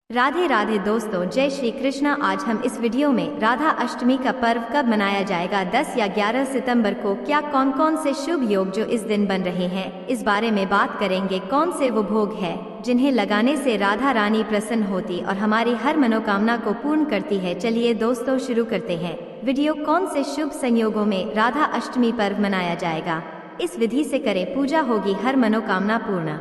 राधे राधे दोस्तों, जय श्री कृष्णा। आज हम इस वीडियो में राधा अष्टमी का पर्व कब मनाया जाएगा, 10 या 11 सितंबर को, क्या कौन कौन से शुभ योग जो इस दिन बन रहे हैं, इस बारे में बात करेंगे। कौन से वो भोग है जिन्हें लगाने से राधा रानी प्रसन्न होती और हमारी हर मनोकामना को पूर्ण करती है। चलिए दोस्तों शुरू करते हैं वीडियो। कौन से शुभ संयोगों में राधा अष्टमी पर्व मनाया जाएगा, इस विधि से करें पूजा, होगी हर मनोकामना पूर्ण।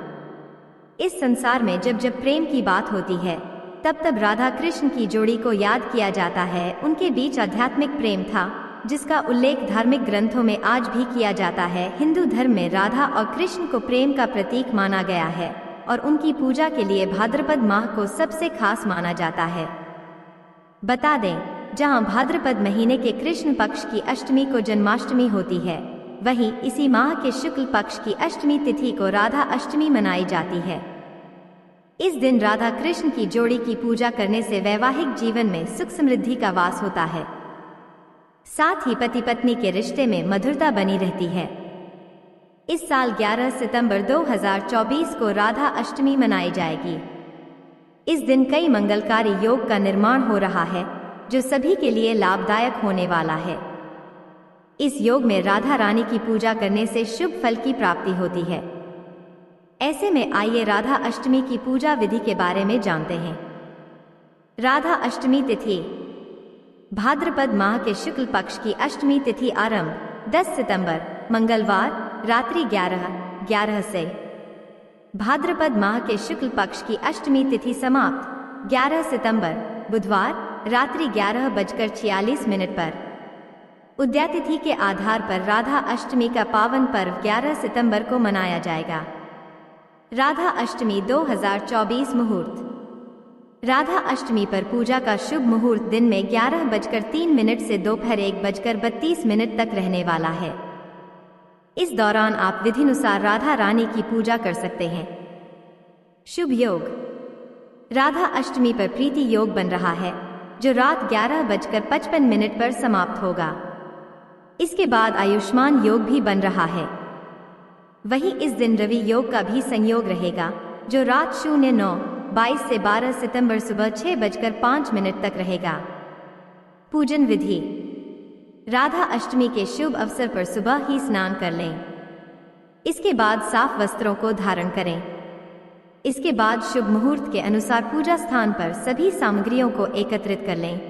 इस संसार में जब जब प्रेम की बात होती है तब तब राधा कृष्ण की जोड़ी को याद किया जाता है। उनके बीच आध्यात्मिक प्रेम था जिसका उल्लेख धार्मिक ग्रंथों में आज भी किया जाता है। हिंदू धर्म में राधा और कृष्ण को प्रेम का प्रतीक माना गया है और उनकी पूजा के लिए भाद्रपद माह को सबसे खास माना जाता है। बता दें, जहां भाद्रपद महीने के कृष्ण पक्ष की अष्टमी को जन्माष्टमी होती है, वहीं इसी माह के शुक्ल पक्ष की अष्टमी तिथि को राधा अष्टमी मनाई जाती है। इस दिन राधा कृष्ण की जोड़ी की पूजा करने से वैवाहिक जीवन में सुख समृद्धि का वास होता है, साथ ही पति पत्नी के रिश्ते में मधुरता बनी रहती है। इस साल 11 सितंबर 2024 को राधा अष्टमी मनाई जाएगी। इस दिन कई मंगलकारी योग का निर्माण हो रहा है जो सभी के लिए लाभदायक होने वाला है। इस योग में राधा रानी की पूजा करने से शुभ फल की प्राप्ति होती है। ऐसे में आइए राधा अष्टमी की पूजा विधि के बारे में जानते हैं। राधा अष्टमी तिथि, भाद्रपद माह के शुक्ल पक्ष की अष्टमी तिथि आरंभ 10 सितंबर मंगलवार रात्रि 11:11 से। भाद्रपद माह के शुक्ल पक्ष की अष्टमी तिथि समाप्त 11 सितंबर बुधवार रात्रि 11:46 पर। उदयातिथि के आधार पर राधा अष्टमी का पावन पर्व 11 सितंबर को मनाया जाएगा। राधा अष्टमी 2024 मुहूर्त। राधा अष्टमी पर पूजा का शुभ मुहूर्त दिन में 11:03 से दोपहर 1:32 तक रहने वाला है। इस दौरान आप विधिनुसार राधा रानी की पूजा कर सकते हैं। शुभ योग, राधा अष्टमी पर प्रीति योग बन रहा है जो रात 11:55 पर समाप्त होगा। इसके बाद आयुष्मान योग भी बन रहा है। वहीं इस दिन रवि योग का भी संयोग रहेगा जो रात 09:22 से 12 सितंबर सुबह 6:05 तक रहेगा। पूजन विधि, राधा अष्टमी के शुभ अवसर पर सुबह ही स्नान कर लें। इसके बाद साफ वस्त्रों को धारण करें। इसके बाद शुभ मुहूर्त के अनुसार पूजा स्थान पर सभी सामग्रियों को एकत्रित कर लें।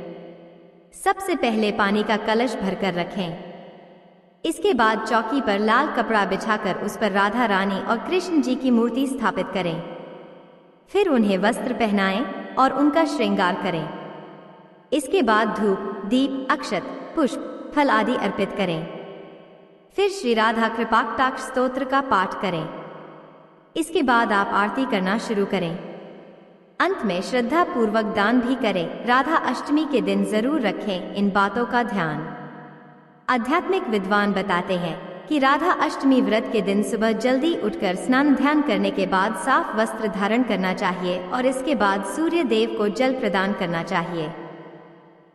सबसे पहले पानी का कलश भरकर रखें। इसके बाद चौकी पर लाल कपड़ा बिछाकर उस पर राधा रानी और कृष्ण जी की मूर्ति स्थापित करें। फिर उन्हें वस्त्र पहनाएं और उनका श्रृंगार करें। इसके बाद धूप, दीप, अक्षत, पुष्प, फल आदि अर्पित करें। फिर श्री राधा कृपाकटाक्ष स्तोत्र का पाठ करें। इसके बाद आप आरती करना शुरू करें। अंत में श्रद्धा पूर्वक दान भी करें। राधा अष्टमी के दिन जरूर रखें इन बातों का ध्यान। आध्यात्मिक विद्वान बताते हैं कि राधा अष्टमी व्रत के दिन सुबह जल्दी उठकर स्नान ध्यान करने के बाद साफ वस्त्र धारण करना चाहिए और इसके बाद सूर्य देव को जल प्रदान करना चाहिए।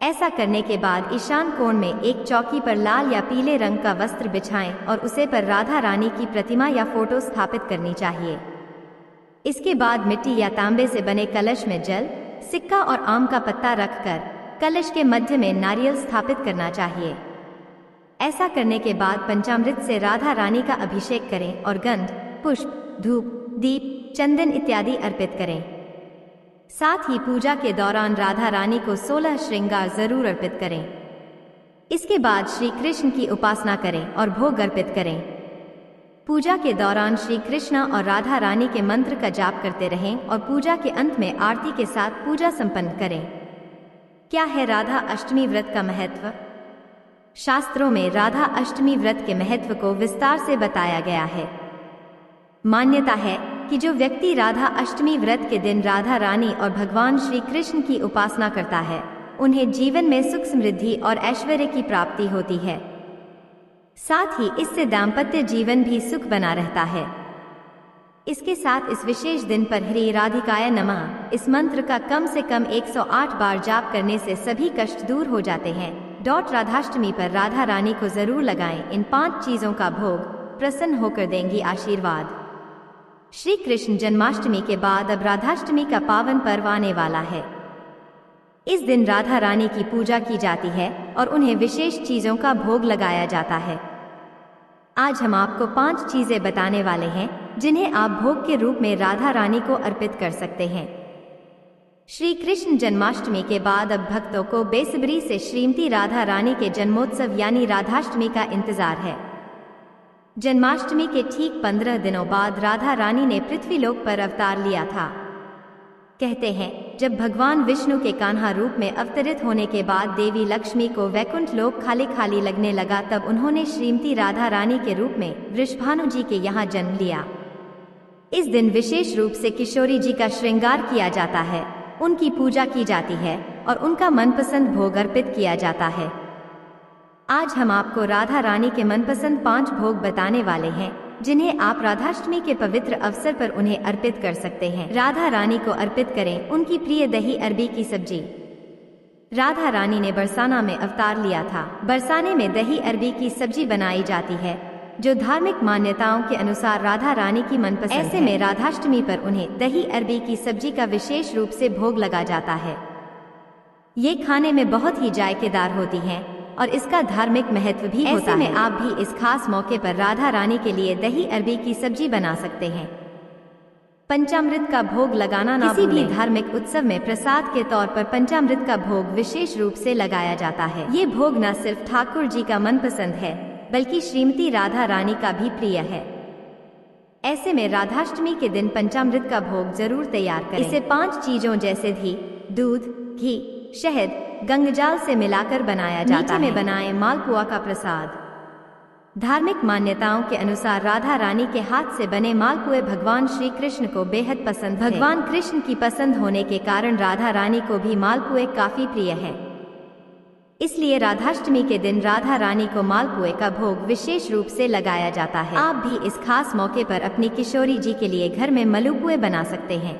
ऐसा करने के बाद ईशान कोण में एक चौकी पर लाल या पीले रंग का वस्त्र बिछाएं और उसे पर राधा रानी की प्रतिमा या फोटो स्थापित करनी चाहिए। इसके बाद मिट्टी या तांबे से बने कलश में जल, सिक्का और आम का पत्ता रखकर कलश के मध्य में नारियल स्थापित करना चाहिए। ऐसा करने के बाद पंचामृत से राधा रानी का अभिषेक करें और गंध, पुष्प, धूप, दीप, चंदन इत्यादि अर्पित करें। साथ ही पूजा के दौरान राधा रानी को 16 श्रृंगार जरूर अर्पित करें। इसके बाद श्री कृष्ण की उपासना करें और भोग अर्पित करें। पूजा के दौरान श्री कृष्ण और राधा रानी के मंत्र का जाप करते रहें और पूजा के अंत में आरती के साथ पूजा संपन्न करें। क्या है राधा अष्टमी व्रत का महत्व? शास्त्रों में राधा अष्टमी व्रत के महत्व को विस्तार से बताया गया है। मान्यता है कि जो व्यक्ति राधा अष्टमी व्रत के दिन राधा रानी और भगवान श्री कृष्ण की उपासना करता है, उन्हें जीवन में सुख समृद्धि और ऐश्वर्य की प्राप्ति होती है। साथ ही इससे दाम्पत्य जीवन भी सुख बना रहता है। इसके साथ इस विशेष दिन पर ह्री राधिकाय नमः इस मंत्र का कम से कम 108 बार जाप करने से सभी कष्ट दूर हो जाते हैं। राधाष्टमी पर राधा रानी को जरूर लगाएं इन 5 चीजों का भोग, प्रसन्न होकर देंगी आशीर्वाद। श्री कृष्ण जन्माष्टमी के बाद अब राधाष्टमी का पावन पर्व आने वाला है। इस दिन राधा रानी की पूजा की जाती है और उन्हें विशेष चीजों का भोग लगाया जाता है। आज हम आपको 5 चीजें बताने वाले हैं जिन्हें आप भोग के रूप में राधा रानी को अर्पित कर सकते हैं। श्री कृष्ण जन्माष्टमी के बाद अब भक्तों को बेसब्री से श्रीमती राधा रानी के जन्मोत्सव यानी राधाष्टमी का इंतजार है। जन्माष्टमी के ठीक 15 दिनों बाद राधा रानी ने पृथ्वीलोक पर अवतार लिया था। कहते हैं जब भगवान विष्णु के कान्हा रूप में अवतरित होने के बाद देवी लक्ष्मी को वैकुंठ लोक खाली खाली लगने लगा, तब उन्होंने श्रीमती राधा रानी के रूप में वृषभानु जी के यहाँ जन्म लिया। इस दिन विशेष रूप से किशोरी जी का श्रृंगार किया जाता है, उनकी पूजा की जाती है और उनका मनपसंद भोग अर्पित किया जाता है। आज हम आपको राधा रानी के मनपसंद 5 भोग बताने वाले हैं जिन्हें आप राधाष्टमी के पवित्र अवसर पर उन्हें अर्पित कर सकते हैं। राधा रानी को अर्पित करें उनकी प्रिय दही अरबी की सब्जी। राधा रानी ने बरसाना में अवतार लिया था। बरसाने में दही अरबी की सब्जी बनाई जाती है जो धार्मिक मान्यताओं के अनुसार राधा रानी की मनपसंद है। ऐसे में राधाष्टमी पर उन्हें दही अरबी की सब्जी का विशेष रूप से भोग लगा जाता है। ये खाने में बहुत ही जायकेदार होती हैं और इसका धार्मिक महत्व भी होता है। ऐसे में आप भी इस खास मौके पर राधा रानी के लिए दही अरबी की सब्जी बना सकते हैं। पंचामृत का भोग लगाना ना भूलें। किसी भी धार्मिक उत्सव में प्रसाद के तौर पर पंचामृत का भोग विशेष रूप से लगाया जाता है। ये भोग न सिर्फ ठाकुर जी का मनपसंद है बल्कि श्रीमती राधा रानी का भी प्रिय है। ऐसे में राधाष्टमी के दिन पंचामृत का भोग जरूर तैयार करें। इसे 5 चीजों जैसे घी, दूध, घी, शहद, गंगजल से मिलाकर बनाया जाता है। मीठे में बनाएं मालपुआ का प्रसाद। धार्मिक मान्यताओं के अनुसार राधा रानी के हाथ से बने मालपुए भगवान श्री कृष्ण को बेहद पसंद है। भगवान कृष्ण की पसंद होने के कारण राधा रानी को भी मालपुए काफी प्रिय है। इसलिए राधाष्टमी के दिन राधा रानी को मालपुए का भोग विशेष रूप से लगाया जाता है। आप भी इस खास मौके पर अपनी किशोरी जी के लिए घर में मलपुए बना सकते हैं।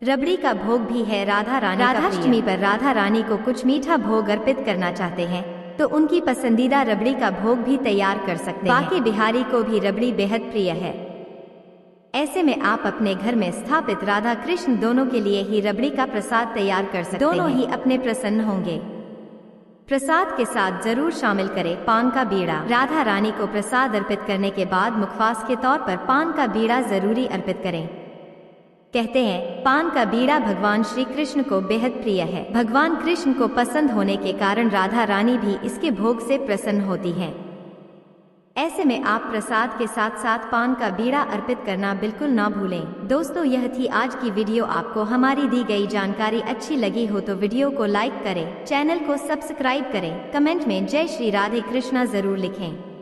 रबड़ी का भोग भी है राधा रानी। राधाष्टमी पर राधा रानी को कुछ मीठा भोग अर्पित करना चाहते हैं तो उनकी पसंदीदा रबड़ी का भोग भी तैयार कर सकते हैं। बाकी बिहारी को भी रबड़ी बेहद प्रिय है। ऐसे में आप अपने घर में स्थापित राधा कृष्ण दोनों के लिए ही रबड़ी का प्रसाद तैयार कर सकते हैं। दोनों ही अपने प्रसन्न होंगे। प्रसाद के साथ जरूर शामिल करें पान का बीड़ा। राधा रानी को प्रसाद अर्पित करने के बाद मुखवास के तौर पर पान का बीड़ा जरूरी अर्पित करें। कहते हैं पान का बीड़ा भगवान श्री कृष्ण को बेहद प्रिय है। भगवान कृष्ण को पसंद होने के कारण राधा रानी भी इसके भोग से प्रसन्न होती हैं। ऐसे में आप प्रसाद के साथ साथ पान का बीड़ा अर्पित करना बिल्कुल ना भूलें। दोस्तों, यह थी आज की वीडियो। आपको हमारी दी गई जानकारी अच्छी लगी हो तो वीडियो को लाइक करें, चैनल को सब्सक्राइब करें, कमेंट में जय श्री राधे कृष्णा जरूर लिखें।